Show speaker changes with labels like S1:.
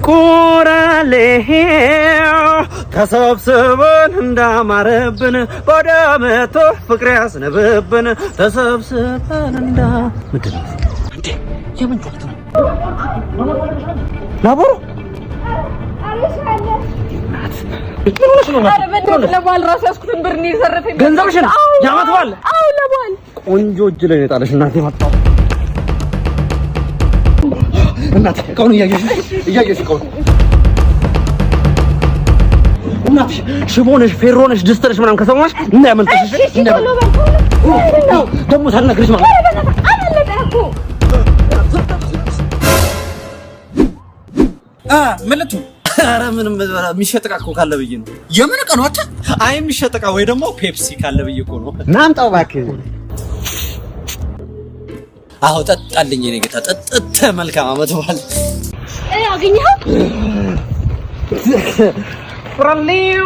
S1: ኮራሌ ተሰብስበን እንዳማረብን በደመቶ ፍቅር ያስነብብን ተሰብስበን እንዳ ምንድን ነው እንዴ የምን ጆት ነው ላቦሩ ለባል ራስ ያስኩትን ብር ነው የዘረፈኝ ገንዘብሽን ያመጣዋል አው ለባል ቆንጆ እጅ ላይ የጣለሽ እናቴ መጣው እናቴ ከሆነ እያየሽ ከሆነ እናቴ ሽቦነሽ ፌሮነሽ ድስተርሽ ምናምን ከሰማሽ እና ያመልጥሽ ደግሞ ሳልነግርሽ ማለት አመለጠኩ
S2: ምንቱ
S1: ኧረ ምንም የሚሸጥ እቃ እኮ ካለ ብዬ ነው
S2: የምን እቃ ነው አታ
S1: አይ የሚሸጥ እቃ ወይ ደግሞ ፔፕሲ ካለ ብዬ እኮ ነው
S3: ናምጣው እባክህ
S1: አዎ ጠጣልኝ እኔ ጌታ ጠጥተ መልካም አመት በዓል
S4: አገኘኸው
S1: ፍራሊው